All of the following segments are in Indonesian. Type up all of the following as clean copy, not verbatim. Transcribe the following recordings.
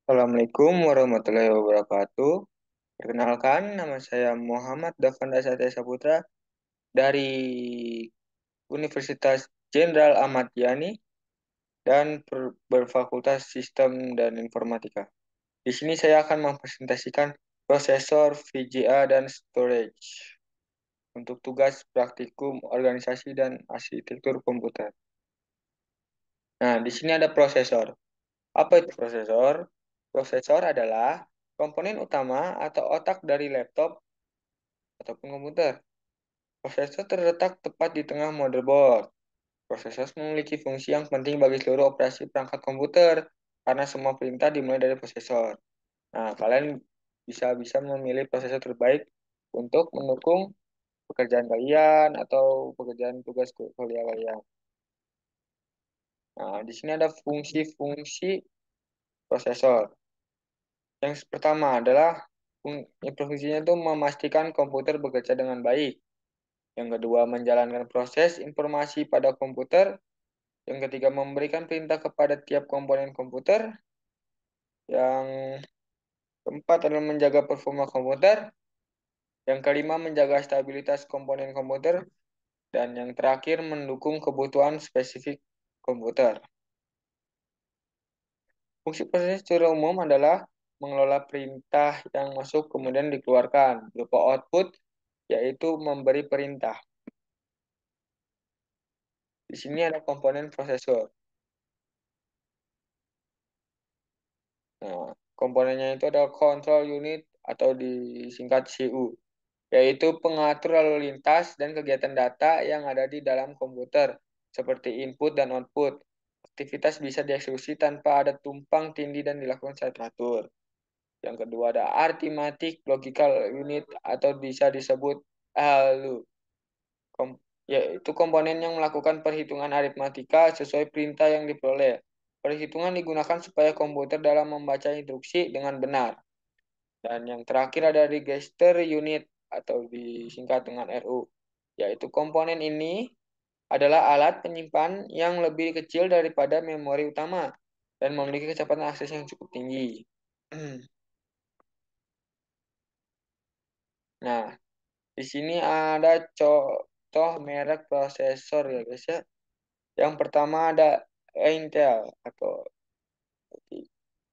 Assalamualaikum warahmatullahi wabarakatuh. Perkenalkan, nama saya Muhammad Davanda Satya Saputra dari Universitas Jenderal Ahmad Yani dan berfakultas Sistem dan Informatika. Di sini saya akan mempresentasikan prosesor, VGA, dan storage untuk tugas praktikum organisasi dan arsitektur komputer. Nah, di sini ada prosesor. Apa itu prosesor? Prosesor adalah komponen utama atau otak dari laptop ataupun komputer. Prosesor terletak tepat di tengah motherboard. Prosesor memiliki fungsi yang penting bagi seluruh operasi perangkat komputer karena semua perintah dimulai dari prosesor. Nah, kalian bisa memilih prosesor terbaik untuk mendukung pekerjaan kalian atau pekerjaan tugas kuliah kalian. Nah, di sini ada fungsi-fungsi prosesor. Yang pertama adalah fungsinya itu memastikan komputer bekerja dengan baik. Yang kedua, menjalankan proses informasi pada komputer. Yang ketiga, memberikan perintah kepada tiap komponen komputer. Yang keempat adalah menjaga performa komputer. Yang kelima, menjaga stabilitas komponen komputer. Dan yang terakhir, mendukung kebutuhan spesifik komputer. Fungsi prosesor secara umum adalah mengelola perintah yang masuk kemudian dikeluarkan berupa output, yaitu memberi perintah. Di sini ada komponen prosesor. Nah, komponennya itu adalah control unit atau disingkat CU, yaitu pengatur lalu lintas dan kegiatan data yang ada di dalam komputer, seperti input dan output. Aktivitas bisa dieksekusi tanpa ada tumpang tindih dan dilakukan secara teratur. Yang kedua ada arithmetic logical unit atau bisa disebut ALU, yaitu komponen yang melakukan perhitungan aritmatika sesuai perintah yang diperoleh. Perhitungan digunakan supaya komputer dalam membaca instruksi dengan benar. Dan yang terakhir ada register unit atau disingkat dengan RU, yaitu komponen ini adalah alat penyimpan yang lebih kecil daripada memori utama dan memiliki kecepatan akses yang cukup tinggi. Nah, di sini ada contoh merek prosesor ya guys ya. Yang pertama ada Intel atau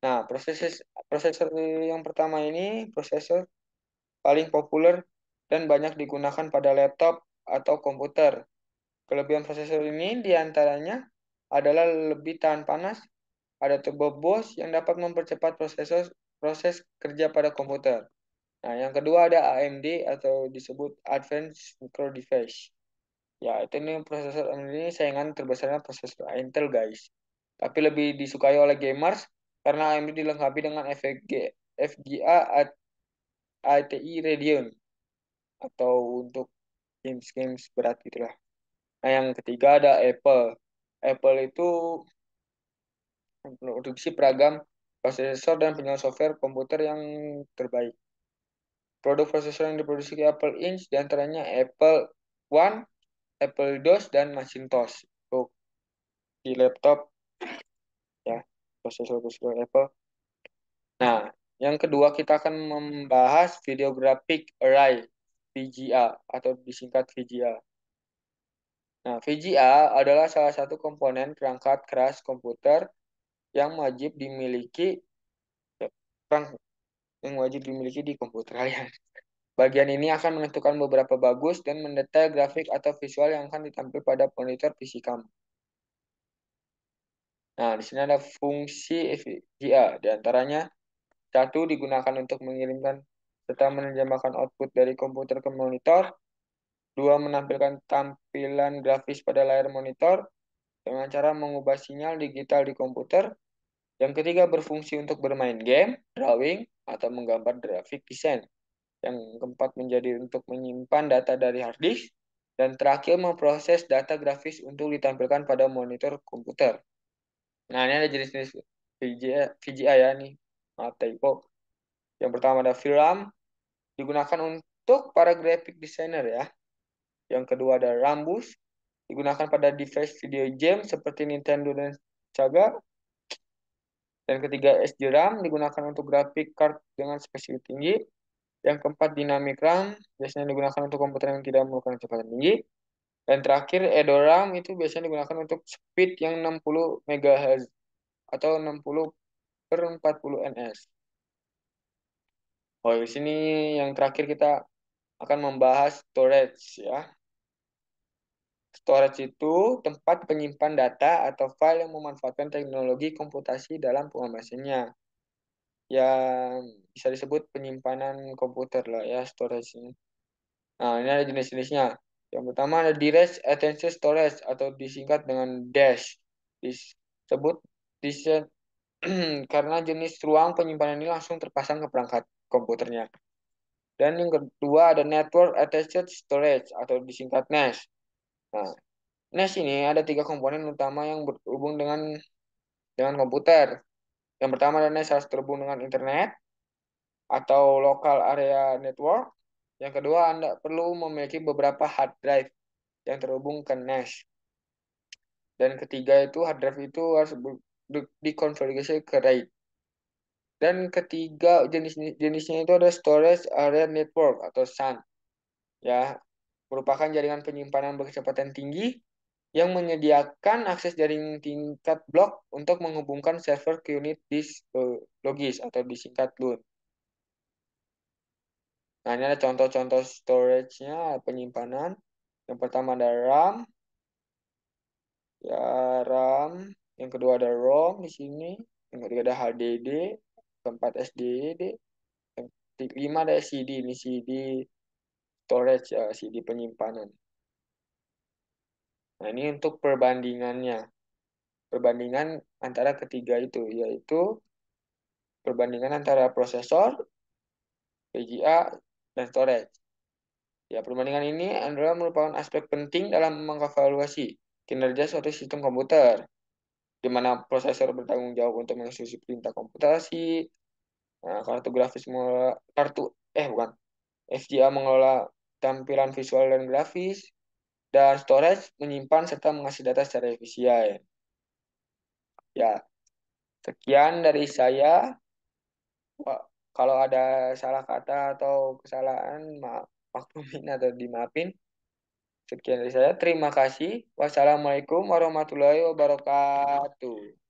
nah, prosesor yang pertama ini prosesor paling populer dan banyak digunakan pada laptop atau komputer. Kelebihan prosesor ini diantaranya adalah lebih tahan panas, ada turbo boost yang dapat mempercepat proses kerja pada komputer. Nah, yang kedua ada AMD atau disebut Advanced Micro Device. Ya, itu ini prosesor ini saingan terbesarnya prosesor Intel, guys. Tapi lebih disukai oleh gamers karena AMD dilengkapi dengan FGA ATI Radeon atau untuk games-games berat gitulah. Nah, yang ketiga ada Apple. Apple itu memproduksi beragam prosesor dan penyedia software komputer yang terbaik. Produk prosesor yang diproduksi Apple Inc. diantaranya Apple One, Apple DOS, dan Macintosh. Untuk di laptop ya, prosesor-prosesor Apple. Nah, yang kedua kita akan membahas Video Graphic Array VGA atau disingkat VGA. Nah, VGA adalah salah satu komponen perangkat keras komputer yang wajib dimiliki ya, yang wajib dimiliki di komputer kalian. Bagian ini akan menentukan beberapa bagus dan mendetail grafik atau visual yang akan ditampil pada monitor PC kamu. Nah, di sini ada fungsi VGA, di antaranya satu digunakan untuk mengirimkan serta menerjemahkan output dari komputer ke monitor. Dua, menampilkan tampilan grafis pada layar monitor dengan cara mengubah sinyal digital di komputer. Yang ketiga, berfungsi untuk bermain game, drawing, atau menggambar grafik desain. Yang keempat, menjadi untuk menyimpan data dari hard disk. Dan terakhir, memproses data grafis untuk ditampilkan pada monitor komputer. Nah, ini ada jenis-jenis VGA ya nih. Maaf, typo. Yang pertama ada VRAM, digunakan untuk para graphic designer ya. Yang kedua ada Rambus, digunakan pada device video game seperti Nintendo dan Sega. Dan ketiga, SD RAM digunakan untuk grafik card dengan spesifik tinggi. Yang keempat, dynamic RAM biasanya digunakan untuk komputer yang tidak memerlukan kecepatan tinggi. Dan terakhir, EDORAM itu biasanya digunakan untuk speed yang 60 MHz atau 60 per 40 ns. Oh, di sini yang terakhir kita akan membahas storage ya. Storage itu tempat penyimpan data atau file yang memanfaatkan teknologi komputasi dalam pengemasannya. Yang bisa disebut penyimpanan komputer lah ya, storage ini. Nah, ini ada jenis-jenisnya. Yang pertama ada Direct Attention Storage atau disingkat dengan DASH. Disebut diset karena jenis ruang penyimpanan ini langsung terpasang ke perangkat komputernya. Dan yang kedua ada Network Attached Storage atau disingkat NAS. Nah, NAS ini ada tiga komponen utama yang berhubung dengan komputer. Yang pertama ada NAS harus terhubung dengan internet atau local area network. Yang kedua, Anda perlu memiliki beberapa hard drive yang terhubung ke NAS. Dan ketiga itu hard drive itu harus dikonfigurasi ke RAID. Dan ketiga jenisnya itu ada storage area network atau SAN. Ya, merupakan jaringan penyimpanan berkecepatan tinggi yang menyediakan akses jaring tingkat blok untuk menghubungkan server ke unit disk logis atau disingkat LUN. Nah, ini ada contoh-contoh storage-nya, penyimpanan. Yang pertama ada RAM, ya RAM. Yang kedua ada ROM di sini. Yang ketiga ada HDD, keempat SSD. Yang kelima ada CD, ini CD storage ya, CD penyimpanan. Nah, ini untuk perbandingannya. Perbandingan antara ketiga itu, yaitu perbandingan antara prosesor, VGA, dan storage. Ya, perbandingan ini adalah merupakan aspek penting dalam mengevaluasi kinerja suatu sistem komputer, di mana prosesor bertanggung jawab untuk mengeksekusi perintah komputasi, nah, bukan, FGA mengelola tampilan visual dan grafis, dan storage menyimpan serta mengasih data secara efisien. Ya, sekian dari saya. Wah, kalau ada salah kata atau kesalahan, maklumin atau dimaafin. Sekian dari saya. Terima kasih. Wassalamualaikum warahmatullahi wabarakatuh.